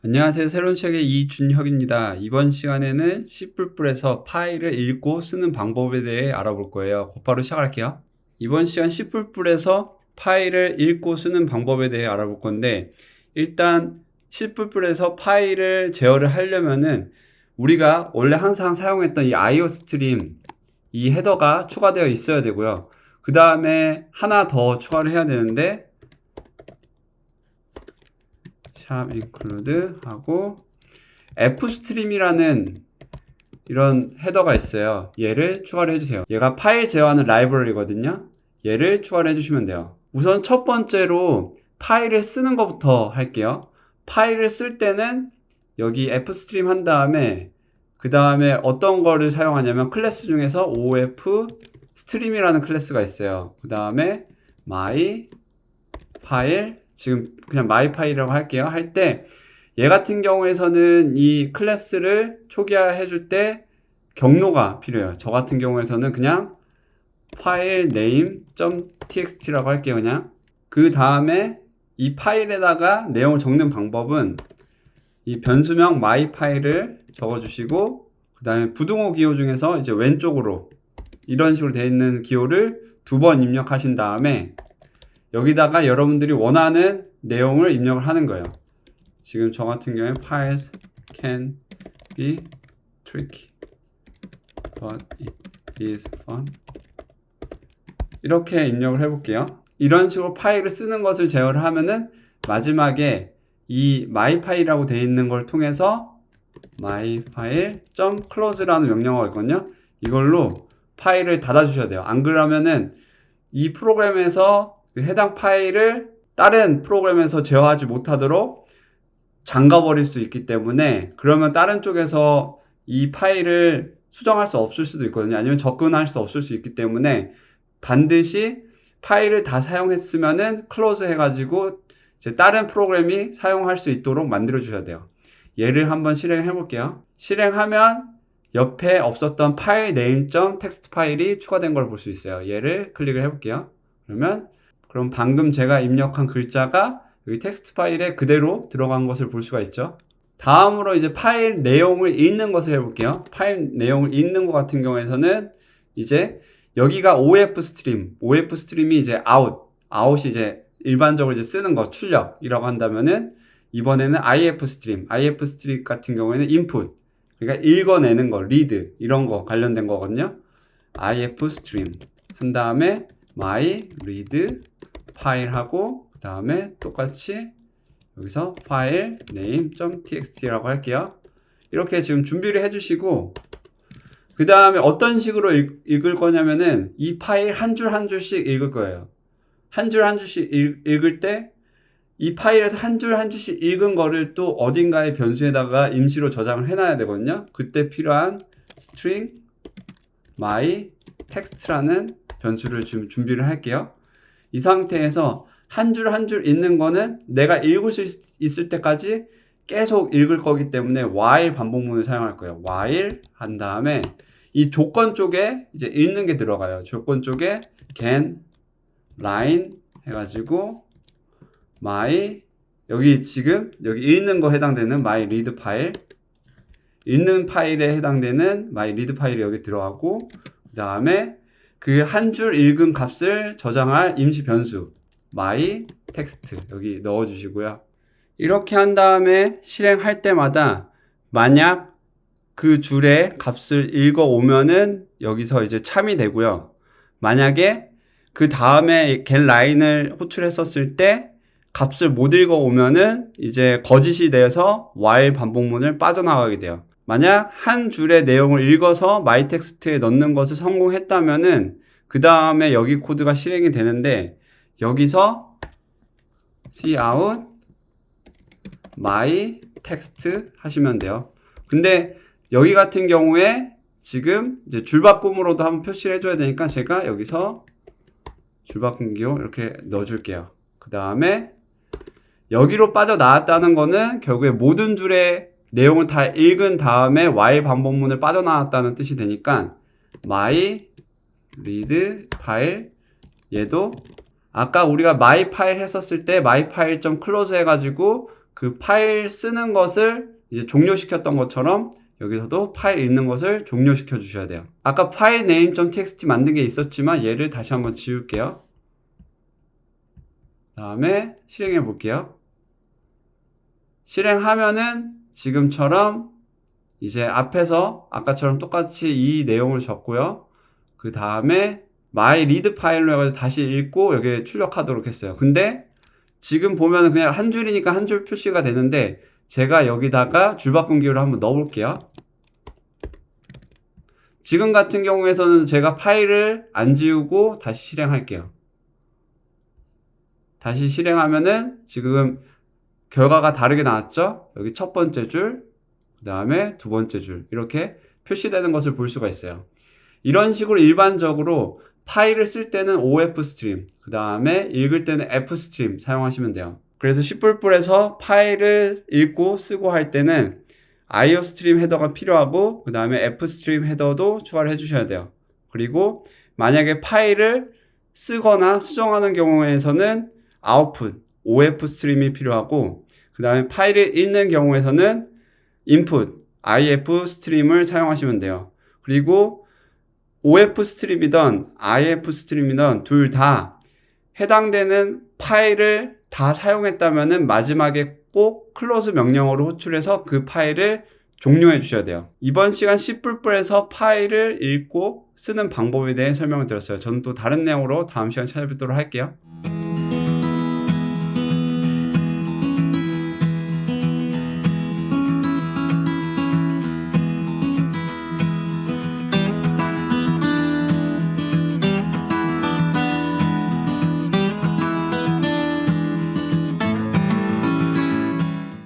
안녕하세요. 새로운 책의 이준혁입니다. 이번 시간에는 C++에서 파일을 읽고 쓰는 방법에 대해 알아볼 거예요. 곧바로 시작할게요. 이번 시간 C++에서 파일을 읽고 쓰는 방법에 대해 알아볼 건데, 일단 C++에서 파일을 제어를 하려면은 우리가 원래 항상 사용했던 이 IO 스트림, 이 헤더가 추가되어 있어야 되고요. 그 다음에 하나 더 추가를 해야 되는데 include 하고 fstream이라는 이런 헤더가 있어요. 얘를 추가를 해주세요. 얘가 파일 제어하는 라이브러리거든요. 얘를 추가를 해주시면 돼요. 우선 첫 번째로 파일을 쓰는 것부터 할게요. 파일을 쓸 때는 여기 fstream 한 다음에 그 다음에 어떤 거를 사용하냐면 클래스 중에서 ofstream이라는 클래스가 있어요. 그 다음에 my 파일, 지금 그냥 my 파일이라고 할게요. 할 때 얘 같은 경우에서는 이 클래스를 초기화해 줄 때 경로가 필요해요. 저 같은 경우에서는 그냥 파일 name.txt라고 할게요. 그냥 그 다음에 이 파일에다가 내용을 적는 방법은 이 변수명 my 파일을 적어주시고 그 다음에 부등호 기호 중에서 이제 왼쪽으로 이런 식으로 되어 있는 기호를 2번 입력하신 다음에 여기다가 여러분들이 원하는 내용을 입력을 하는 거예요. 지금 저 같은 경우에 files can be tricky but it is fun 이렇게 입력을 해볼게요. 이런 식으로 파일을 쓰는 것을 제어를 하면은 마지막에 이 myFile이라고 되어 있는 걸 통해서 myfile.close라는 명령어가 있거든요. 이걸로 파일을 닫아주셔야 돼요. 안 그러면은 이 프로그램에서 그 해당 파일을 다른 프로그램에서 제어하지 못하도록 잠가버릴 수 있기 때문에 그러면 다른 쪽에서 이 파일을 수정할 수 없을 수도 있거든요. 아니면 접근할 수 없을 수 있기 때문에 반드시 파일을 다 사용했으면은 클로즈 해가지고 이제 다른 프로그램이 사용할 수 있도록 만들어 주셔야 돼요. 얘를 한번 실행해 볼게요. 실행하면 옆에 없었던 파일 name.txt 파일이 추가된 걸 볼 수 있어요. 얘를 클릭을 해 볼게요. 그럼 방금 제가 입력한 글자가 여기 텍스트 파일에 그대로 들어간 것을 볼 수가 있죠. 다음으로 이제 파일 내용을 읽는 것을 해볼게요. 파일 내용을 읽는 것 같은 경우에는 이제 여기가 OF 스트림이 이제 out이 이제 일반적으로 이제 쓰는 거, 출력이라고 한다면은 이번에는 IF 스트림 같은 경우에는 input, 그러니까 읽어내는 거, read 이런 거 관련된 거거든요. IF 스트림 한 다음에 my read 파일하고 그 다음에 똑같이 여기서 파일 name.txt라고 할게요. 이렇게 지금 준비를 해주시고 그 다음에 어떤 식으로 읽을 거냐면은 이 파일 한 줄 한 줄씩 읽을 거예요. 한 줄 한 줄씩 읽을 때 이 파일에서 한 줄 한 줄씩 읽은 거를 또 어딘가의 변수에다가 임시로 저장을 해놔야 되거든요. 그때 필요한 string my text라는 변수를 지금 준비를 할게요. 이 상태에서 한 줄 한 줄 읽는 거는 내가 읽을 수 있을 때까지 계속 읽을 거기 때문에 while 반복문을 사용할 거예요. while 한 다음에 이 조건 쪽에 이제 읽는 게 들어가요. 조건 쪽에 can line 해가지고 여기 지금 여기 읽는 거 해당되는 my read 파일, 읽는 파일에 해당되는 my read 파일이 여기 들어가고 그 다음에 그 한 줄 읽은 값을 저장할 임시 변수 my text 여기 넣어주시고요. 이렇게 한 다음에 실행할 때마다 만약 그 줄의 값을 읽어 오면은 여기서 이제 참이 되고요. 만약에 그 다음에 get line을 호출했었을 때 값을 못 읽어 오면은 이제 거짓이 돼서 while 반복문을 빠져나가게 돼요. 만약 한 줄의 내용을 읽어서 myText에 넣는 것을 성공했다면은 그 다음에 여기 코드가 실행이 되는데 여기서 cout myText 하시면 돼요. 근데 여기 같은 경우에 지금 이제 줄바꿈으로도 한번 표시를 해줘야 되니까 제가 여기서 줄바꿈 기호 이렇게 넣어줄게요. 그 다음에 여기로 빠져나왔다는 거는 결국에 모든 줄의 내용을 다 읽은 다음에 while 반복문을 빠져나왔다는 뜻이 되니까 my read 파일 얘도 아까 우리가 my 파일 했었을 때 my file.close 해가지고 그 파일 쓰는 것을 이제 종료시켰던 것처럼 여기서도 파일 읽는 것을 종료시켜 주셔야 돼요. 아까 파일 name.txt 만든 게 있었지만 얘를 다시 한번 지울게요. 다음에 실행해 볼게요. 실행하면은 지금처럼 이제 앞에서 아까처럼 똑같이 이 내용을 적고요. 그 다음에 my read 파일로 해가지고 다시 읽고 여기에 출력하도록 했어요. 근데 지금 보면은 그냥 한 줄이니까 한 줄 표시가 되는데 제가 여기다가 줄바꿈기를 한번 넣어 볼게요. 지금 같은 경우에서는 제가 파일을 안 지우고 다시 실행할게요. 다시 실행하면은 지금 결과가 다르게 나왔죠? 여기 첫 번째 줄, 그 다음에 두 번째 줄 이렇게 표시되는 것을 볼 수가 있어요. 이런 식으로 일반적으로 파일을 쓸 때는 OF스트림, 그 다음에 읽을 때는 F스트림 사용하시면 돼요. 그래서 C++에서 파일을 읽고 쓰고 할 때는 IO스트림 헤더가 필요하고 그 다음에 F스트림 헤더도 추가를 해주셔야 돼요. 그리고 만약에 파일을 쓰거나 수정하는 경우에서는 output, OF스트림이 필요하고 그 다음에 파일을 읽는 경우에서는 input, IF스트림을 사용하시면 돼요. 그리고 OF스트림이든 IF스트림이든 둘 다 해당되는 파일을 다 사용했다면은 마지막에 꼭 클로즈 명령어로 호출해서 그 파일을 종료해 주셔야 돼요. 이번 시간 C++에서 파일을 읽고 쓰는 방법에 대해 설명을 드렸어요. 저는 또 다른 내용으로 다음 시간에 찾아뵙도록 할게요.